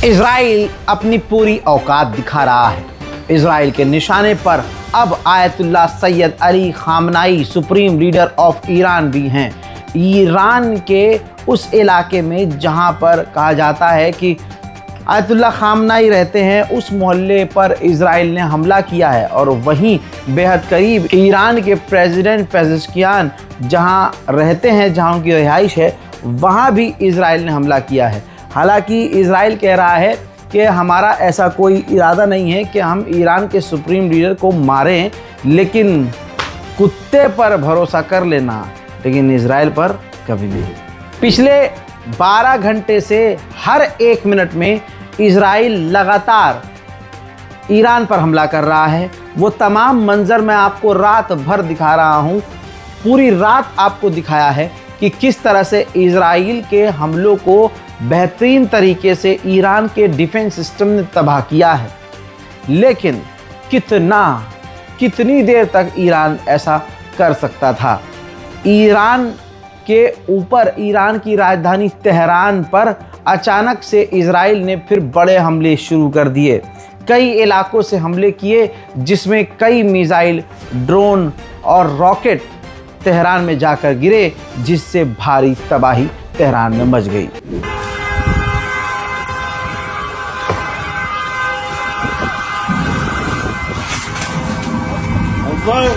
Israel अपनी पूरी औकात दिखा रहा है। इजराइल के निशाने पर अब Ayatollah Syed Ali खामनाई supreme leader of Iran भी हैं। ईरान के उस इलाके में जहां पर कहा जाता है कि आयतुल्लाह खामनाई रहते हैं, उस मोहल्ले पर इजराइल ने हमला किया है। और वहीं बेहद करीब ईरान के प्रेसिडेंट पेजेश्कियान जहां रहते हैं, जहां उनकी रिहाइश है, वहां भी इजराइल ने हमला किया है। हालांकि इजराइल कह रहा है कि हमारा ऐसा कोई इरादा नहीं है कि हम ईरान के सुप्रीम लीडर को मारें, लेकिन कुत्ते पर भरोसा कर लेना, लेकिन इजराइल पर कभी नहीं। पिछले 12 घंटे से हर 1 मिनट में इजराइल लगातार ईरान पर हमला कर रहा है। वो तमाम मंजर मैं आपको रात भर दिखा रहा हूँ। पूरी रात आपको दिखाया है कि किस तरह से इजराइल के हमलों को बेहतरीन तरीके से ईरान के डिफेंस सिस्टम ने तबाह किया है। लेकिन कितनी देर तक ईरान ऐसा कर सकता था? ईरान के ऊपर, ईरान की राजधानी तेहरान पर अचानक से इजराइल ने फिर बड़े हमले शुरू कर दिए। कई इलाकों से हमले किए, जिसमें कई मिसाइल, ड्रोन और रॉकेट तेहरान में जाकर गिरे, जिससे भारी तबाही तेहरान में मच गई।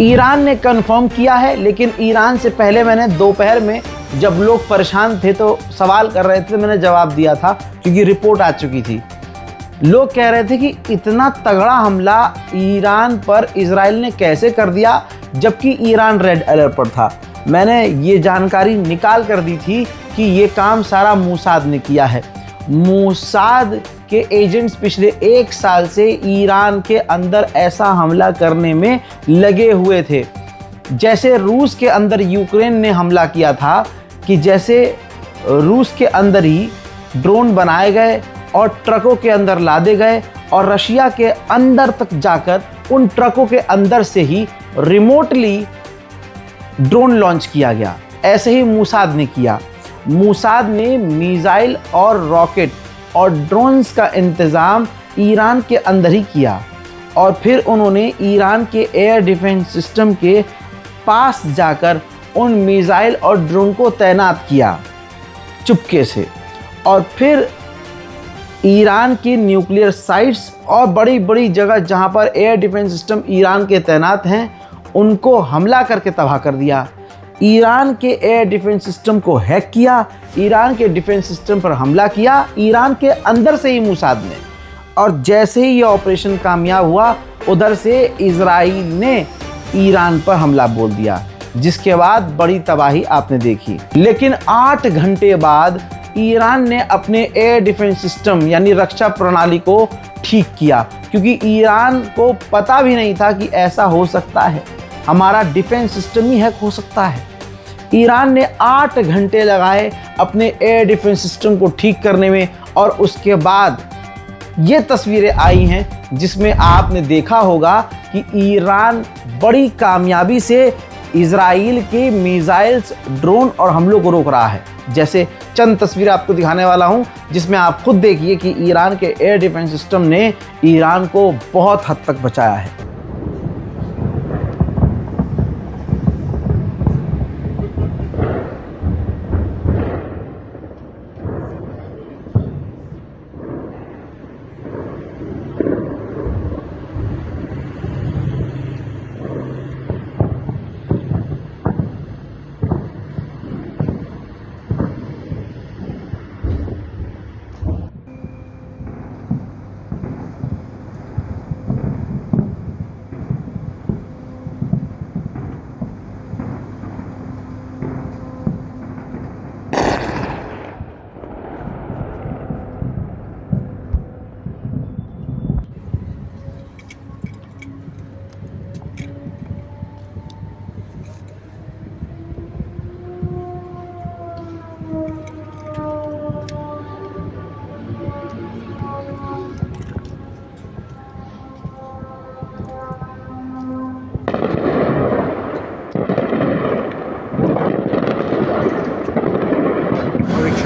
ईरान ने कंफर्म किया है, लेकिन ईरान से पहले मैंने दोपहर में जब लोग परेशान थे तो सवाल कर रहे थे, मैंने जवाब दिया था क्योंकि रिपोर्ट आ चुकी थी। लोग कह रहे थे कि इतना तगड़ा हमला ईरान पर इजराइल ने कैसे कर दिया, जबकि ईरान रेड अलर्ट पर था। मैंने ये जानकारी निकाल कर दी थी कि ये काम सारा मूसाद ने किया है। मूसाद के एजेंट्स पिछले 1 साल से ईरान के अंदर ऐसा हमला करने में लगे हुए थे। जैसे रूस के अंदर यूक्रेन ने हमला किया था, कि जैसे रूस के अंदर ही ड्रोन बनाए गए और ट्रकों के अंदर लादे गए और रशिया के अंदर तक जाकर उन ट्रकों के अंदर से ही रिमोटली ड्रोन लॉन्च किया गया। ऐसे ही मूसाद ने किया। मूसाद ने मिसाइल और रॉकेट और ड्रोन्स का इंतज़ाम ईरान के अंदर ही किया, और फिर उन्होंने ईरान के एयर डिफेंस सिस्टम के पास जाकर उन मिसाइल और ड्रोन को तैनात किया चुपके से। और फिर ईरान की न्यूक्लियर साइट्स और बड़ी बड़ी जगह जहां पर एयर डिफेंस सिस्टम ईरान के तैनात हैं, उनको हमला करके तबाह कर दिया। ईरान के एयर डिफेंस सिस्टम को हैक किया, ईरान के डिफेंस सिस्टम पर हमला किया ईरान के अंदर से ही मूसाद ने। और जैसे ही ये ऑपरेशन कामयाब हुआ, उधर से इजराइल ने ईरान पर हमला बोल दिया, जिसके बाद बड़ी तबाही आपने देखी। लेकिन 8 घंटे बाद ईरान ने अपने एयर डिफेंस सिस्टम यानी रक्षा प्रणाली को ठीक किया, क्योंकि ईरान को पता भी नहीं था कि ऐसा हो सकता है, हमारा डिफेंस सिस्टम ही हैक हो सकता है। ईरान ने 8 घंटे लगाए अपने एयर डिफेंस सिस्टम को ठीक करने में, और उसके बाद ये तस्वीरें आई हैं जिसमें आपने देखा होगा कि ईरान बड़ी कामयाबी से इजराइल के मिसाइल्स, ड्रोन और हमलों को रोक रहा है। जैसे चंद तस्वीरें आपको दिखाने वाला हूं, जिसमें आप खुद देखिए कि ईरान के एयर डिफेंस सिस्टम ने ईरान को बहुत हद तक बचाया है।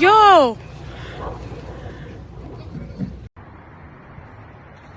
Yo!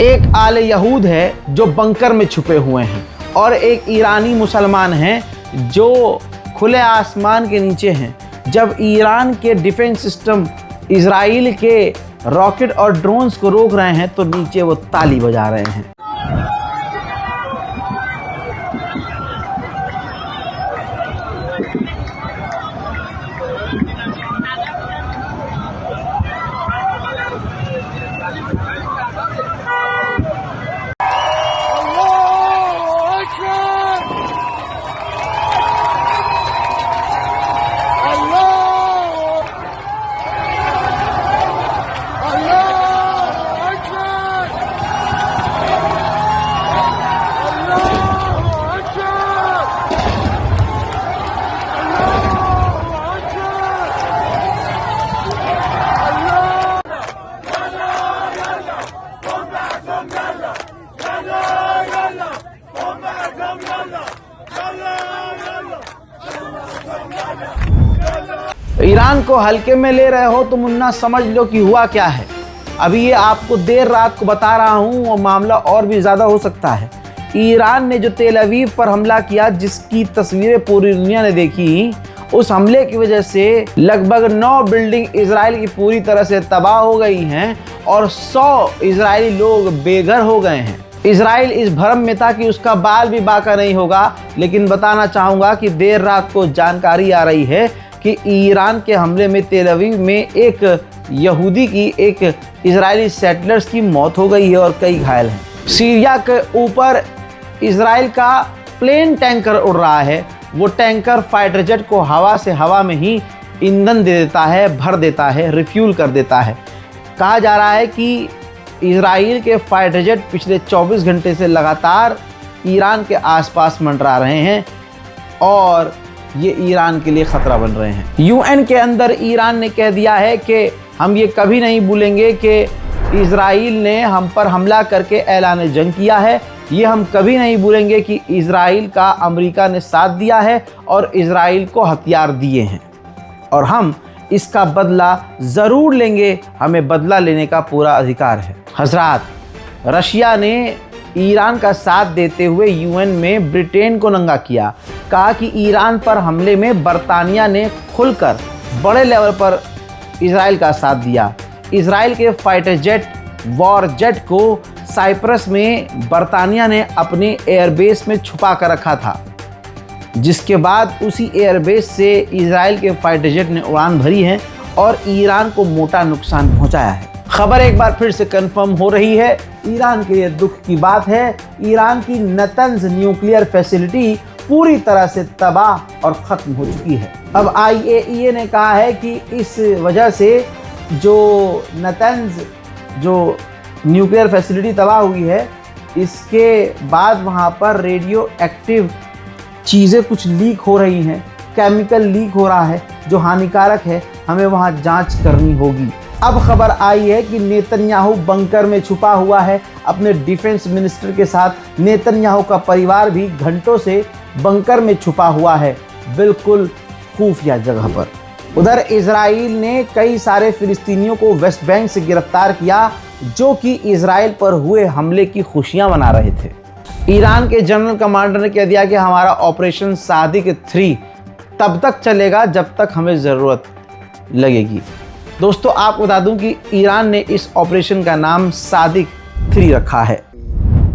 एक आले यहूद है जो बंकर में छुपे हुए हैं और एक ईरानी मुसलमान हैं जो खुले आसमान के नीचे हैं। जब ईरान के डिफेंस सिस्टम इजराइल के रॉकेट और ड्रोन्स को रोक रहे हैं तो नीचे वो ताली बजा रहे हैं। ईरान को हल्के में ले रहे हो तो मुन्ना समझ लो कि हुआ क्या है। अभी ये आपको देर रात को बता रहा हूँ और मामला और भी ज़्यादा हो सकता है। ईरान ने जो तेल अवीव पर हमला किया जिसकी तस्वीरें पूरी दुनिया ने देखी, उस हमले की वजह से लगभग 9 बिल्डिंग इजराइल की पूरी तरह से तबाह हो गई हैं और 100 इजरायली लोग बेघर हो गए हैं। इजराइल इस भ्रम में था कि उसका बाल भी बाका नहीं होगा, लेकिन बताना चाहूँगा कि देर रात को जानकारी आ रही है कि ईरान के हमले में तेल अवीव में एक यहूदी की, एक इजरायली सेटलर्स की मौत हो गई है और कई घायल हैं। सीरिया के ऊपर इजराइल का प्लेन टैंकर उड़ रहा है। वो टैंकर फाइटर जेट को हवा से हवा में ही ईंधन दे देता है, भर देता है, रिफ्यूल कर देता है। कहा जा रहा है कि इजराइल के फाइटर जेट पिछले 24 घंटे से लगातार ईरान के आसपास मंडरा रहे हैं और ये ईरान के लिए खतरा बन रहे हैं। यूएन के अंदर ईरान ने कह दिया है कि हम ये कभी नहीं भूलेंगे कि इजराइल ने हम पर हमला करके ऐलान जंग किया है। ये हम कभी नहीं भूलेंगे कि इजराइल का अमेरिका ने साथ दिया है और इजराइल को हथियार दिए हैं और हम इसका बदला ज़रूर लेंगे। हमें बदला लेने का पूरा अधिकार है। हजरात, रशिया ने ईरान का साथ देते हुए यूएन में ब्रिटेन को नंगा किया। कहा कि ईरान पर हमले में बरतानिया ने खुलकर बड़े लेवल पर इजराइल का साथ दिया। इजराइल के फाइटर जेट, वॉर जेट को साइप्रस में बरतानिया ने अपने एयरबेस में छुपा कर रखा था, जिसके बाद उसी एयरबेस से इजराइल के फाइटर जेट ने उड़ान भरी है और ईरान को मोटा नुकसान पहुंचाया है। खबर एक बार फिर से कंफर्म हो रही है। ईरान के लिए दुख की बात है, ईरान की नतंज न्यूक्लियर फैसिलिटी पूरी तरह से तबाह और ख़त्म हो चुकी है। अब IAEA ने कहा है कि इस वजह से जो नतंज जो न्यूक्लियर फैसिलिटी तबाह हुई है, इसके बाद वहाँ पर रेडियो एक्टिव चीज़ें कुछ लीक हो रही हैं, केमिकल लीक हो रहा है जो हानिकारक है। हमें वहाँ जांच करनी होगी। अब खबर आई है कि नेतन्याहू बंकर में छुपा हुआ है अपने डिफेंस मिनिस्टर के साथ। नेतन्याहू का परिवार भी घंटों से बंकर में छुपा हुआ है, बिल्कुल खुफिया जगह पर। उधर इजराइल ने कई सारे फिलिस्तीनियों को वेस्ट बैंक से गिरफ्तार किया जो कि इजराइल पर हुए हमले की खुशियां मना रहे थे। ईरान के जनरल कमांडर ने कह दिया कि हमारा ऑपरेशन सादिक 3 तब तक चलेगा जब तक हमें ज़रूरत लगेगी। दोस्तों, आपको बता दूं कि ईरान ने इस ऑपरेशन का नाम सादिक 3 रखा है।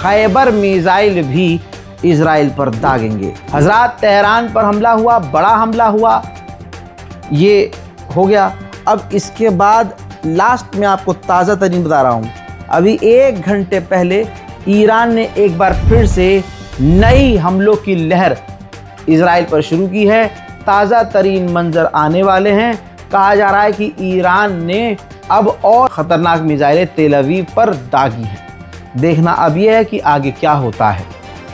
खैबर मिसाइल भी इजराइल पर दागेंगे। हजरात, तेहरान पर हमला हुआ, बड़ा हमला हुआ, ये हो गया। अब इसके बाद लास्ट में आपको ताज़ा तरीन बता रहा हूँ, अभी 1 घंटे पहले ईरान ने एक बार फिर से नई हमलों की लहर इजराइल पर शुरू की है। ताज़ा तरीन मंजर आने वाले हैं। कहा जा रहा है कि ईरान ने अब और ख़तरनाक मिसाइलें तेल अवीव पर दागी हैं। देखना अब यह है कि आगे क्या होता है।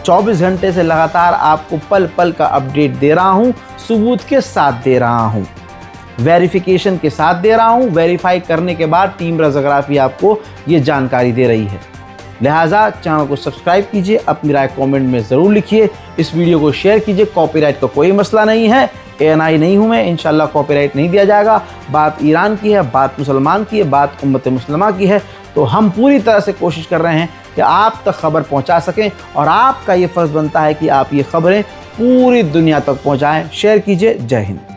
24 घंटे से लगातार आपको पल पल का अपडेट दे रहा हूँ, सबूत के साथ दे रहा हूँ, वेरिफिकेशन के साथ दे रहा हूँ। वेरीफाई करने के बाद टीम रज़ाग्राफ़ी आपको ये जानकारी दे रही है। लिहाजा चैनल को सब्सक्राइब कीजिए, अपनी राय कमेंट में ज़रूर लिखिए, इस वीडियो को शेयर कीजिए। कॉपीराइट का कोई मसला नहीं है, ANI नहीं हूँ मैं, इंशाल्लाह कॉपीराइट नहीं दिया जाएगा। बात ईरान की है, बात मुसलमान की है, बात उम्मत मुस्लिमा की है, तो हम पूरी तरह से कोशिश कर रहे हैं कि आप तक खबर पहुँचा सकें और आपका ये फ़र्ज़ बनता है कि आप ये खबरें पूरी दुनिया तक पहुँचाएँ। शेयर कीजिए। जय हिंद।